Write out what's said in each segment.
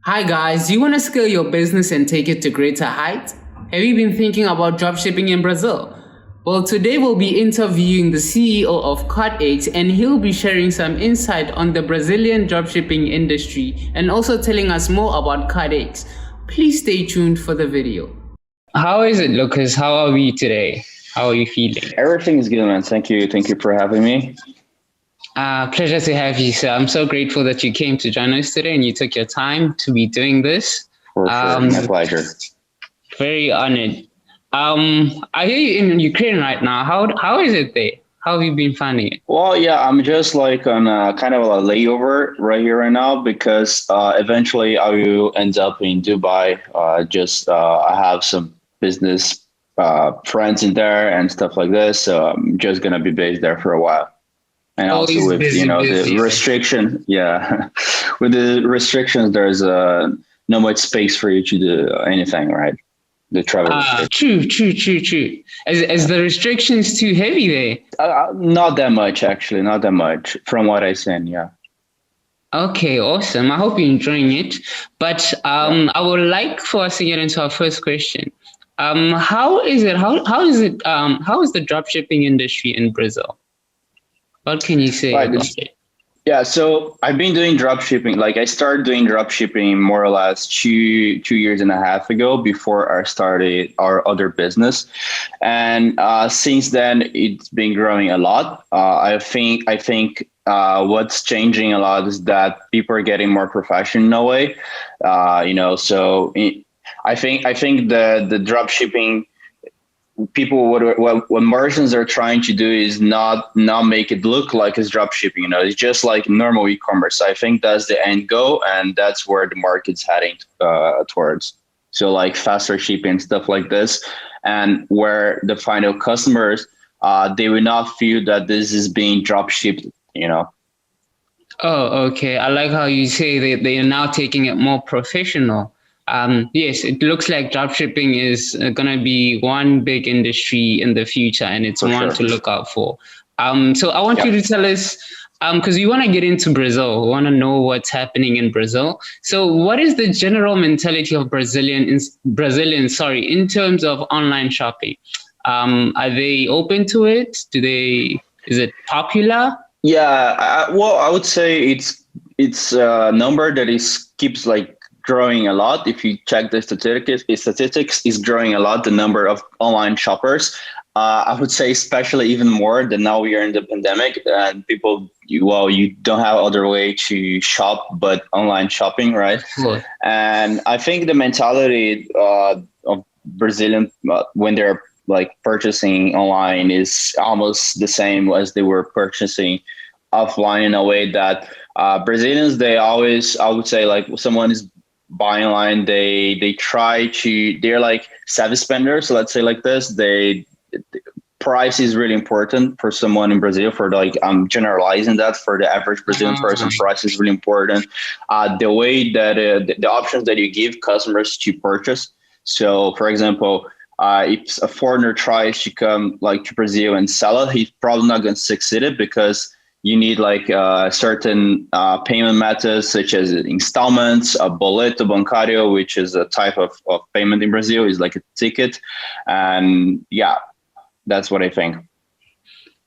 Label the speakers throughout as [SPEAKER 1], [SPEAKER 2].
[SPEAKER 1] Hi guys, do you want to scale your business and take it to greater heights? Have you been thinking about dropshipping in Brazil? Well, today we'll be interviewing the CEO of CartX and he'll be sharing some insight on the Brazilian dropshipping industry and also telling us more about CartX. Please stay tuned for the video. How is it, Lucas? How are we today? How are you feeling?
[SPEAKER 2] Everything is good, man. Thank you. Thank you for having me.
[SPEAKER 1] Pleasure to have you, sir. I'm so grateful that you came to join us today and you took your time to be doing this.
[SPEAKER 2] For sure. My pleasure.
[SPEAKER 1] Very honored. I hear you in Ukraine right now. How is it there? How have you been finding it?
[SPEAKER 2] Well, yeah, I'm just like on a kind of a layover right here right now because eventually I will end up in Dubai. I have some business friends in there and stuff like this, so I'm just gonna be based there for a while. And
[SPEAKER 1] Always
[SPEAKER 2] also with
[SPEAKER 1] busy.
[SPEAKER 2] the restriction, yeah, with the restrictions, there's no much space for you to do anything, right? The travel.
[SPEAKER 1] True. Is the restrictions too heavy there?
[SPEAKER 2] Not that much, actually, not that much from what I seen. Yeah.
[SPEAKER 1] Okay, awesome. I hope you're enjoying it. But I would like for us to get into our first question. How is it? How is it? How is the dropshipping industry in Brazil? What can you say about it?
[SPEAKER 2] Yeah, so I've been doing drop shipping. Like I started doing drop shipping more or less two years and a half ago before I started our other business, and since then it's been growing a lot. I think what's changing a lot is that people are getting more professional in a way. I think the drop shipping people what merchants are trying to do is not make it look like it's drop shipping. It's just like normal e-commerce. I think that's the end goal, and that's where the market's heading towards. So like faster shipping, stuff like this, and where the final customers they will not feel that this is being drop shipped.
[SPEAKER 1] Oh, okay. I like how you say that they are now taking it more professional. Yes, it looks like dropshipping is going to be one big industry in the future, and it's one to look out for. So I want you to tell us, because we want to get into Brazil, we want to know what's happening in Brazil. So what is the general mentality of Brazilians, in terms of online shopping? Are they open to it? Is it popular?
[SPEAKER 2] Yeah, I would say it's a number that keeps like growing a lot. If you check the statistics is growing a lot. The number of online shoppers, I would say, especially even more than now we are in the pandemic and people, you don't have other way to shop but online shopping, right?
[SPEAKER 1] Sure.
[SPEAKER 2] And I think the mentality of Brazilian when they're like purchasing online is almost the same as they were purchasing offline, in a way that Brazilians, they always, I would say, like someone is buying online, they're like savvy spenders. So let's say like this, price is really important for someone in Brazil. For like, I'm generalizing that for the average Brazilian person, price is really important. The way that the options that you give customers to purchase. So for example, if a foreigner tries to come like to Brazil and sell it, he's probably not going to succeed it because you need like certain payment methods such as installments, a boleto bancário, which is a type of payment in Brazil, is like a ticket. And yeah, that's what I think.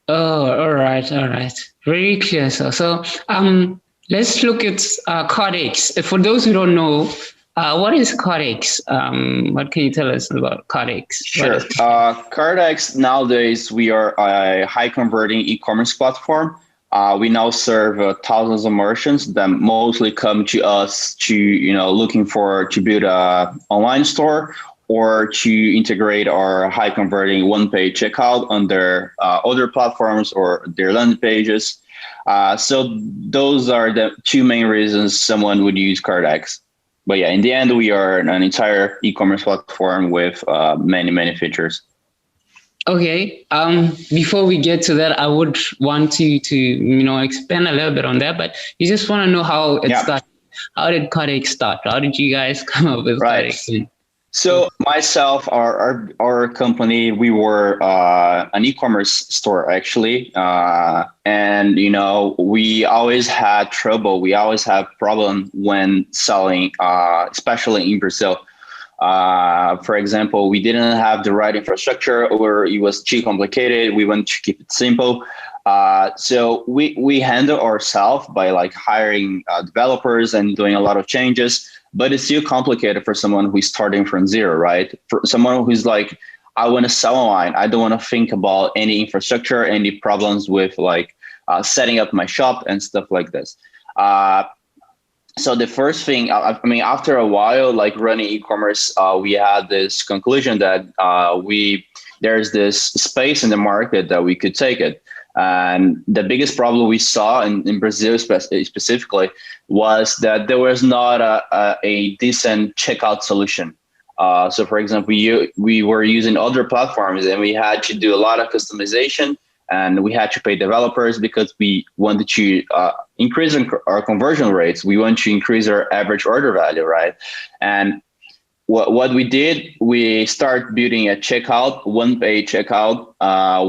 [SPEAKER 1] Oh, all right. Very clear, sir. So let's look at CartX. For those who don't know, what is CartX? What can you tell us about CartX?
[SPEAKER 2] Sure. CartX, nowadays, we are a high converting e-commerce platform. We now serve thousands of merchants that mostly come to us looking to build a online store or to integrate our high converting one-page checkout on their other platforms or their landing pages. So those are the two main reasons someone would use CartX. But yeah, in the end, we are an entire e-commerce platform with many features.
[SPEAKER 1] Okay. Before we get to that, I would want you to expand a little bit on that. But you just want to know how it started. How did CartX start? How did you guys come up with CartX?
[SPEAKER 2] So myself, our company, we were an e-commerce store actually, and we always had trouble. We always have problem when selling, especially in Brazil. For example, we didn't have the right infrastructure, or it was too complicated. We want to keep it simple. So we handle ourselves by like hiring developers and doing a lot of changes, but it's still complicated for someone who's starting from zero, right? For someone who's like, I want to sell online. I don't want to think about any infrastructure, any problems with like setting up my shop and stuff like this. So the first thing, I mean, after a while, like running e-commerce, we had this conclusion that there's this space in the market that we could take it. And the biggest problem we saw in Brazil specifically was that there was not a decent checkout solution. So for example, we were using other platforms and we had to do a lot of customization, and we had to pay developers because we wanted to increase our conversion rates. We want to increase our average order value, right? And what we did, we start building a checkout, one-page checkout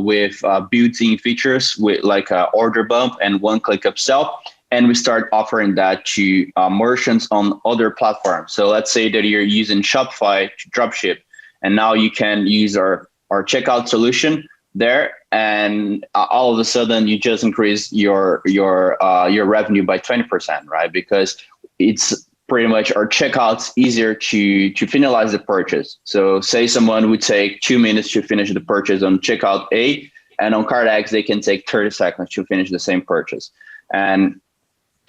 [SPEAKER 2] with built-in features with like an order bump and one-click upsell. And we start offering that to merchants on other platforms. So let's say that you're using Shopify to dropship, and now you can use our checkout solution there, and all of a sudden you just increase your revenue by 20%, right? Because it's pretty much our checkouts easier to finalize the purchase. So say someone would take 2 minutes to finish the purchase on checkout A, and on CartX they can take 30 seconds to finish the same purchase. And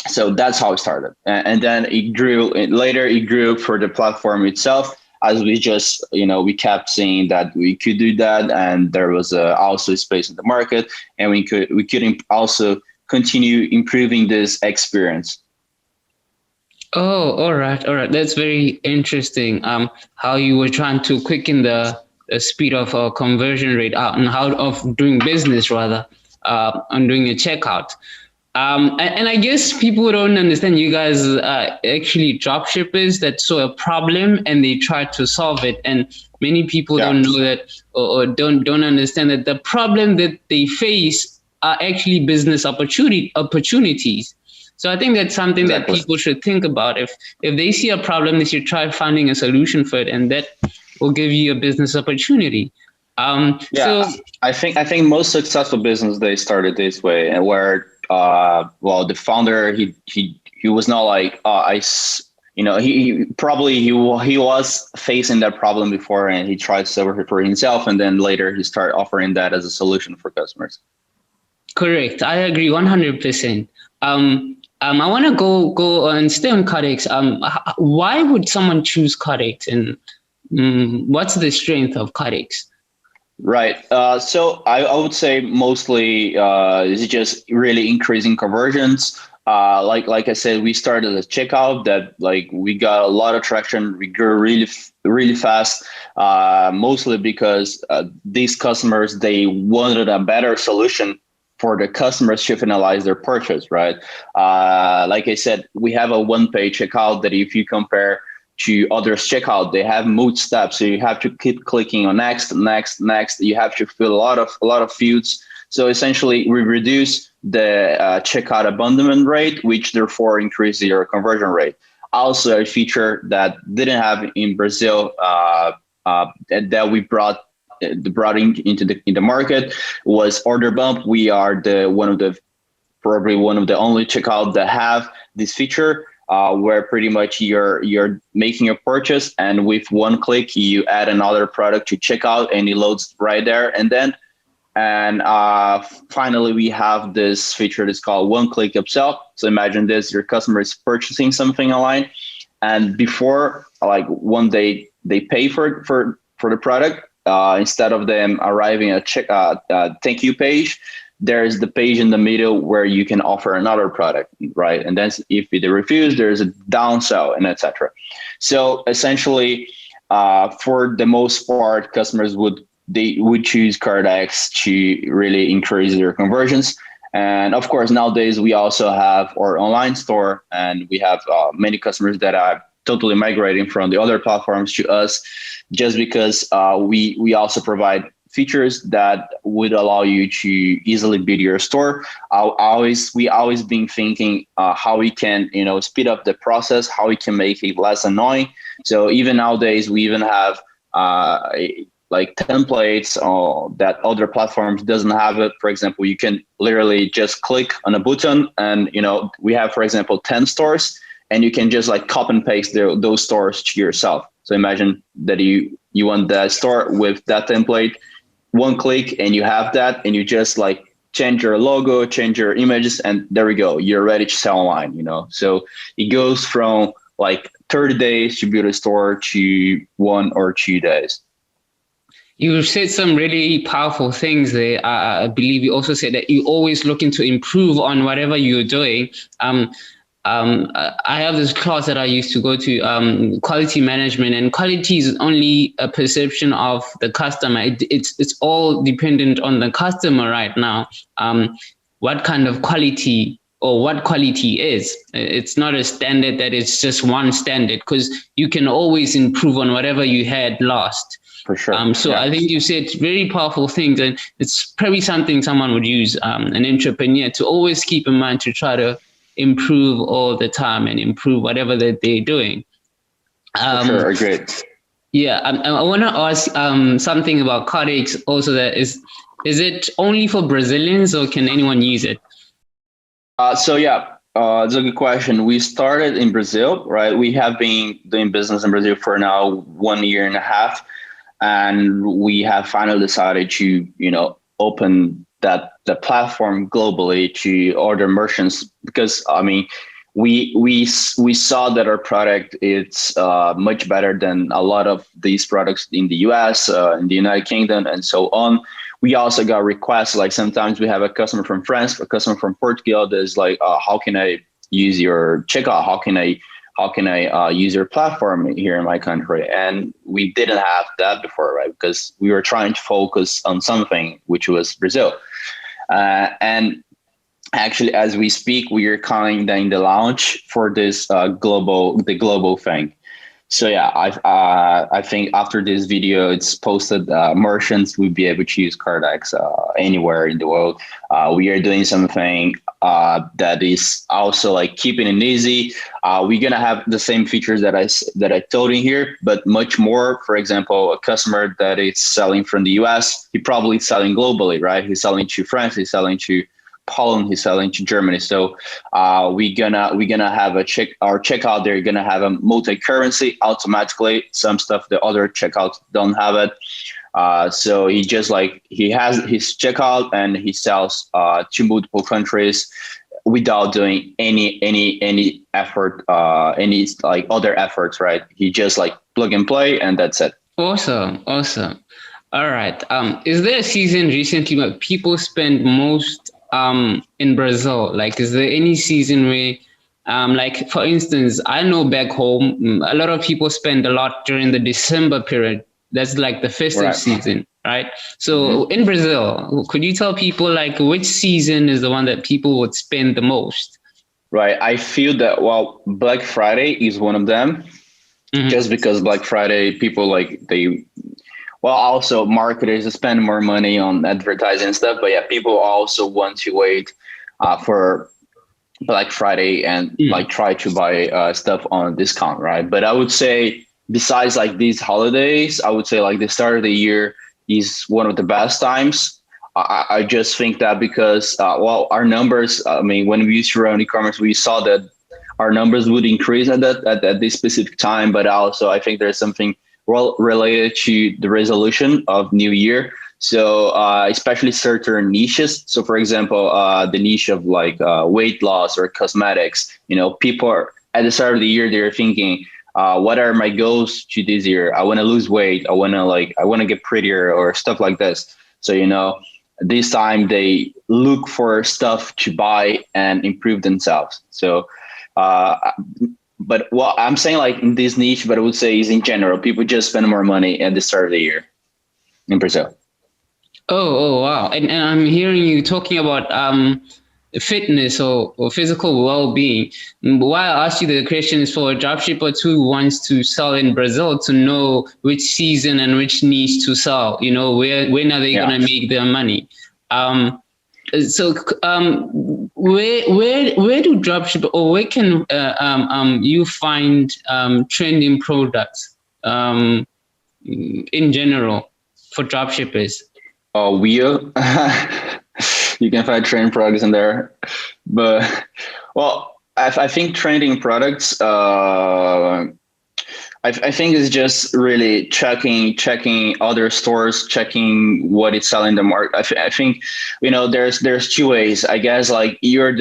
[SPEAKER 2] so that's how it started. And then it grew. Later it grew for the platform itself, as we just, we kept seeing that we could do that, and there was also space in the market, and we could also continue improving this experience.
[SPEAKER 1] Oh, all right. That's very interesting. How you were trying to quicken the speed of conversion rate and how of doing business rather, on doing a checkout. And I guess people don't understand you guys are actually drop shippers that saw a problem and they tried to solve it. And many people don't know that, or don't understand that the problem that they face are actually business opportunities. So I think that's something that people should think about. If they see a problem, they should try finding a solution for it, and that will give you a business opportunity.
[SPEAKER 2] So I think most successful business, they started this way, and where the founder he was not like he was facing that problem before, and he tried to solve it for himself, and then later he started offering that as a solution for customers.
[SPEAKER 1] Correct. I agree 100%. I want to go and stay on CartX. Why would someone choose CartX, and what's the strength of CartX?
[SPEAKER 2] Right. So I would say mostly it's just really increasing conversions. Like I said, we started a checkout that like we got a lot of traction. We grew really fast, mostly because these customers, they wanted a better solution for the customers to finalize their purchase, right? Like I said, we have a one-page checkout that if you compare to others checkout, they have multiple steps. So you have to keep clicking on next. You have to fill a lot of fields. So essentially, we reduce the checkout abandonment rate, which therefore increases your conversion rate. Also, a feature that didn't have in Brazil that we brought into the market was order bump. We are probably one of the only checkout that have this feature, where pretty much you're making a purchase, and with one click you add another product to checkout, and it loads right there. And finally we have this feature that's called one-click upsell. So imagine this: your customer is purchasing something online, and before like one day they pay for the product. Instead of them arriving at thank you page, there's the page in the middle where you can offer another product, right? And then if they refuse, there's a downsell and etc. So essentially, for the most part, customers would choose CartX to really increase their conversions. And of course, nowadays we also have our online store, and we have many customers that are totally migrating from the other platforms to us, just because we also provide features that would allow you to easily build your store. We always been thinking how we can speed up the process, how we can make it less annoying. So even nowadays, we even have like templates that other platforms doesn't have it. For example, you can literally just click on a button, and we have, for example, 10 stores, and you can just like copy and paste those stores to yourself. So imagine that you want that store with that template, one click, and you have that, and you just like change your logo, change your images, and there we go. You're ready to sell online. So it goes from like 30 days to build a store to 1 or 2 days.
[SPEAKER 1] You said some really powerful things there. I believe you also said that you're always looking to improve on whatever you're doing. I have this class that I used to go to, quality management, and quality is only a perception of the customer. It's all dependent on the customer right now. What kind of quality or what quality is. It's not a standard that it's just one standard, because you can always improve on whatever you had last.
[SPEAKER 2] For sure.
[SPEAKER 1] Yeah. I think you said very powerful things, and it's probably something someone would use, an entrepreneur, to always keep in mind, to try to improve all the time and improve whatever that they're doing.
[SPEAKER 2] Sure, great.
[SPEAKER 1] Yeah, I want to ask something about CartX also. That is it only for Brazilians, or can anyone use it?
[SPEAKER 2] It's a good question. We started in Brazil, right? We have been doing business in Brazil for now 1 year and a half, and we have finally decided to open the platform globally to other merchants, because we saw that our product is much better than a lot of these products in the US, in the United Kingdom, and so on. We also got requests, like sometimes we have a customer from France, a customer from Portugal that's like, how can I use your checkout? How can I use your platform here in my country? And we didn't have that before, right? Because we were trying to focus on something, which was Brazil. And actually, as we speak, we are kind of in the launch for this global thing. So yeah, I think after this video it's posted, merchants will be able to use CartX anywhere in the world. We are doing something that is also like keeping it easy. We're gonna have the same features that I told in here, but much more. For example, a customer that is selling from the US, he probably selling globally, right? He's selling to France, he's selling to Poland, he's selling to Germany. So we're gonna have our checkout. They're gonna have a multi-currency automatically. Some stuff the other checkouts don't have it. So he has his checkout and he sells to multiple countries without doing any effort, any like other efforts, right? He just like plug and play, and that's it.
[SPEAKER 1] Awesome. All right. Is there a season recently where people spend most in Brazil? Like, is there any season where, like for instance, I know back home, a lot of people spend a lot during the December period. That's like the festive season, right? So in Brazil, could you tell people like which season is the one that people would spend the most?
[SPEAKER 2] Right. I feel that, well, Black Friday is one of them, just because Black Friday people also marketers spend more money on advertising and stuff, but yeah, people also want to wait for Black Friday and like try to buy stuff on discount, right? But I would say, besides like these holidays, I would say like the start of the year is one of the best times. I just think that because, our numbers, when we used to run e-commerce, we saw that our numbers would increase at this specific time. But also I think there's something related to the resolution of New Year. So especially certain niches. So for example, the niche of like weight loss or cosmetics, people are at the start of the year, they're thinking, what are my goals to this year? I want to lose weight. I want to get prettier or stuff like this. So, this time they look for stuff to buy and improve themselves. So, but what I'm saying, like in this niche, but I would say is in general, people just spend more money at the start of the year in Brazil.
[SPEAKER 1] Oh, wow. And I'm hearing you talking about fitness or physical well-being. Why I asked you the question is for a dropshipper who wants to sell in Brazil to know which season and which niche to sell. When are they gonna make their money? So where do dropship or where can you find trending products in general for dropshippers?
[SPEAKER 2] Wiio. You can find trending products in there, but well, I think trending products. I think it's just really checking other stores, checking what it's selling in the market. I think, there's two ways. I guess like we're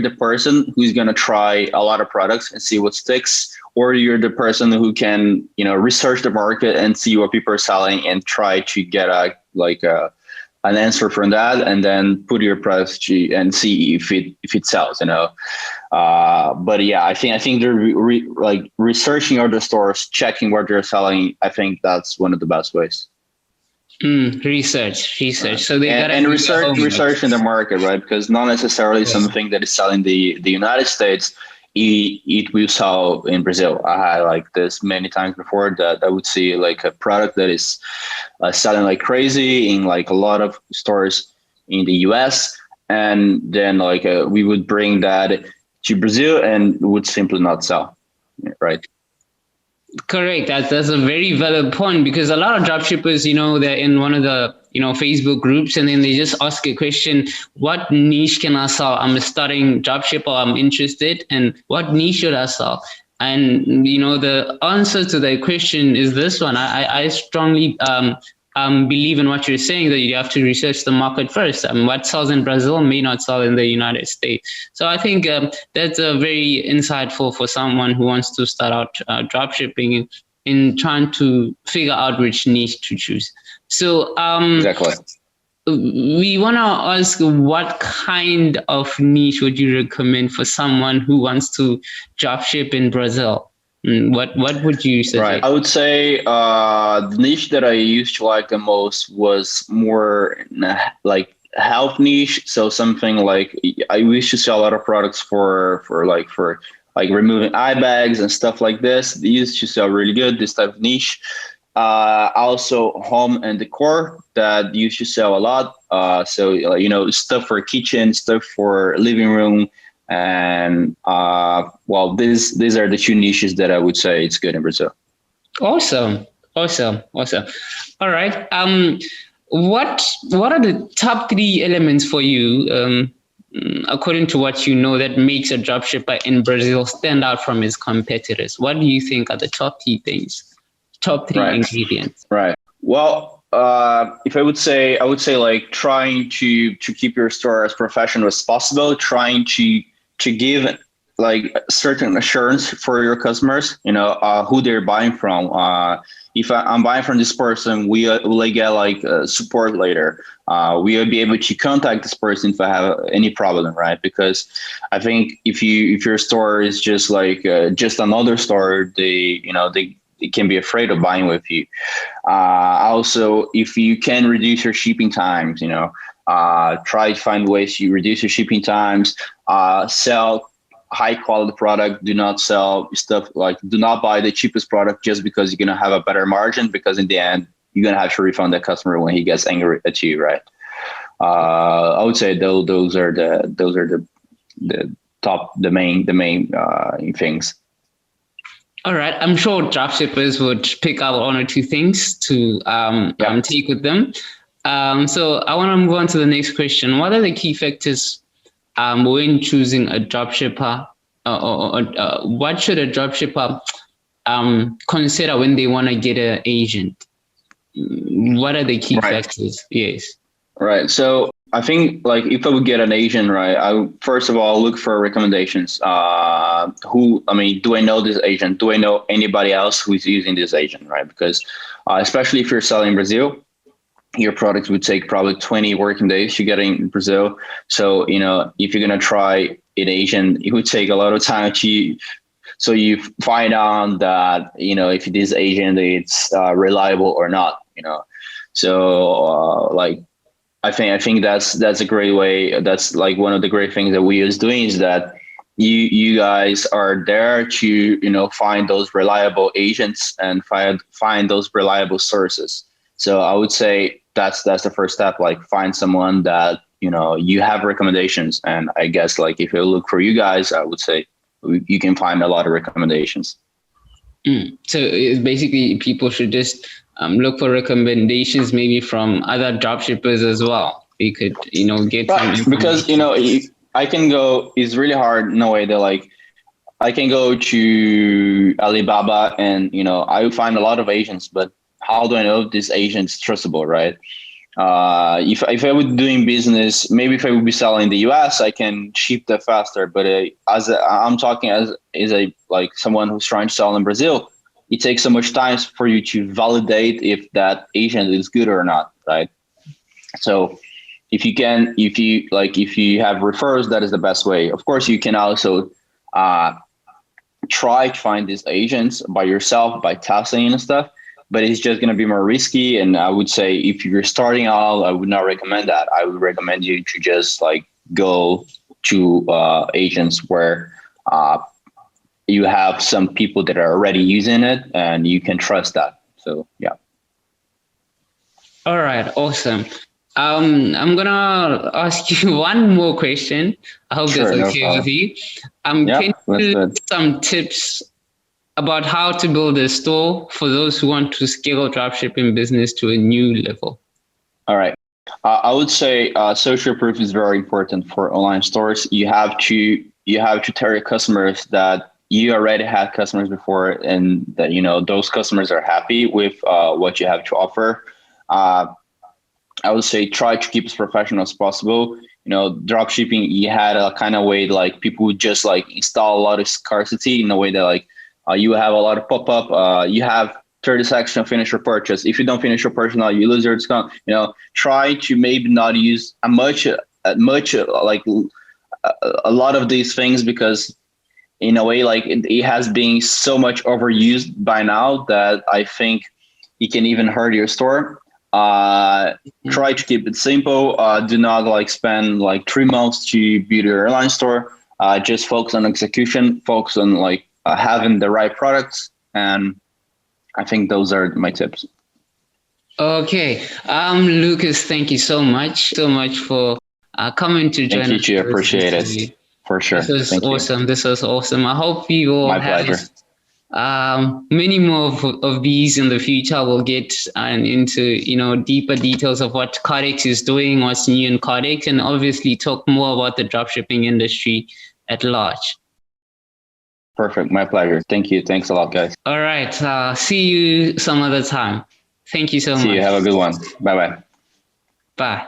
[SPEAKER 2] the person who's gonna try a lot of products and see what sticks, or you're the person who can research the market and see what people are selling and try to get an answer from that, and then put your product and see if it sells. But yeah, I think they're researching other stores, checking what they're selling. I think that's one of the best ways.
[SPEAKER 1] Research.
[SPEAKER 2] Right.
[SPEAKER 1] So they
[SPEAKER 2] and research in the market, right? Because not necessarily something that is selling the United States, it will sell in Brazil. I had like this many times before that I would see like a product that is selling like crazy in like a lot of stores in the US, and then we would bring that to Brazil and would simply not sell, right?
[SPEAKER 1] Correct. That's a very valid point, because a lot of dropshippers, they're in one of the Facebook groups, and then they just ask a question: what niche can I sell? I'm a starting dropshipper, I'm interested, and what niche should I sell? And the answer to that question is this one. I strongly believe in what you're saying, that you have to research the market first. What sells in Brazil may not sell in the United States. So I think that's very insightful for someone who wants to start out drop shipping in trying to figure out which niche to choose. So
[SPEAKER 2] exactly.
[SPEAKER 1] We want to ask, what kind of niche would you recommend for someone who wants to drop ship in Brazil? What would you suggest?
[SPEAKER 2] Right. I would say the niche that I used to like the most was more like health niche. So something like I used to sell a lot of products for removing eye bags and stuff like this. They used to sell really good, this type of niche. Also home and decor that used to sell a lot. So stuff for kitchen, stuff for living room. And these are the two niches that I would say it's good in Brazil.
[SPEAKER 1] Awesome. All right. What are the top 3 elements for you, according to what you know, that makes a dropshipper in Brazil stand out from his competitors? What do you think are the top 3 things, top 3 ingredients?
[SPEAKER 2] Right. Well, if I would say like trying to keep your store as professional as possible, trying to give like certain assurance for your customers, who they're buying from. If I'm buying from this person, we will get like support later. We will be able to contact this person if I have any problem, right? Because I think if your store is just like just another store, they can be afraid of buying with you. Also, if you can reduce your shipping times, try to find ways to reduce your shipping times, sell high quality product. Do not sell stuff do not buy the cheapest product just because you're going to have a better margin, because in the end, you're going to have to refund the customer when he gets angry at you, right? I would say those are the main things.
[SPEAKER 1] All right. I'm sure dropshippers would pick up 1 or 2 things to take with them. So I want to move on to the next question. What are the key factors when choosing a dropshipper, or what should a dropshipper consider when they want to get an agent? What are the key factors? Yes.
[SPEAKER 2] Right. So I think if I would get an agent, right, I would first of all look for recommendations. Do I know this agent? Do I know anybody else who's using this agent, right? Because especially if you're selling in Brazil, your product would take probably 20 working days to get in Brazil. So, if you're going to try an agent, it would take a lot of time so you find out that, if this agent, it's reliable or not, So I think that's a great way. That's like one of the great things that we is doing is that you guys are there to find those reliable agents and find those reliable sources. So I would say that's the first step. Like find someone that you have recommendations, and I guess like if you look for you guys, I would say you can find a lot of recommendations.
[SPEAKER 1] So it's basically people should just look for recommendations maybe from other dropshippers as well. You could, get some
[SPEAKER 2] Right, because
[SPEAKER 1] information.
[SPEAKER 2] I can go. It's really hard in a way that like I can go to Alibaba and I will find a lot of agents, but how do I know if this agent is trustable, right? If I would doing business, maybe if I would be selling in the US, I can ship that faster. But I'm talking as a like someone who's trying to sell in Brazil, it takes so much time for you to validate if that agent is good or not, right? So if you have referrals, that is the best way. Of course, you can also uh, try to find these agents by yourself by testing and stuff, but it's just going to be more risky. And I would say if you're starting out, I would not recommend that. I would recommend you to just like go to agents where you have some people that are already using it and you can trust that. So yeah.
[SPEAKER 1] All right, awesome. I'm gonna ask you one more question. I hope that's
[SPEAKER 2] Sure, no
[SPEAKER 1] okay with
[SPEAKER 2] problem.
[SPEAKER 1] you.
[SPEAKER 2] Yeah,
[SPEAKER 1] Can
[SPEAKER 2] that's
[SPEAKER 1] you
[SPEAKER 2] good.
[SPEAKER 1] some tips about how to build a store for those who want to scale dropshipping business to a new level?
[SPEAKER 2] All right. I would say social proof is very important for online stores. You have to tell your customers that you already had customers before, and that those customers are happy with what you have to offer. Uh, I would say try to keep as professional as possible. Drop shipping, you had a kind of way like people would just like install a lot of scarcity in a way that like you have a lot of pop up. You have 30 seconds to finish your purchase. If you don't finish your purchase now, you lose your discount. Try to maybe not use much like a lot of these things, because in a way like it has been so much overused by now that I think it can even hurt your store. uh Try to keep it simple. Do not like spend like 3 months to build your airline store. Just focus on execution, focus on like having the right products, and I think those are my tips.
[SPEAKER 1] Okay. Lucas, thank you so much for coming to
[SPEAKER 2] Thank
[SPEAKER 1] join
[SPEAKER 2] you,
[SPEAKER 1] us
[SPEAKER 2] Chi.
[SPEAKER 1] for this
[SPEAKER 2] Appreciate it.
[SPEAKER 1] interview.
[SPEAKER 2] For
[SPEAKER 1] This
[SPEAKER 2] sure.
[SPEAKER 1] was
[SPEAKER 2] Thank you.
[SPEAKER 1] awesome. This was awesome. I hope we will
[SPEAKER 2] My
[SPEAKER 1] have
[SPEAKER 2] pleasure.
[SPEAKER 1] many more of these in the future. We'll get into deeper details of what CartX is doing, what's new in CartX, and obviously talk more about the dropshipping industry at large.
[SPEAKER 2] Perfect. My pleasure. Thank you. Thanks a lot, guys.
[SPEAKER 1] All right. See you some other time. Thank you so
[SPEAKER 2] See you.
[SPEAKER 1] much.
[SPEAKER 2] Have a good one. Bye bye.
[SPEAKER 1] Bye.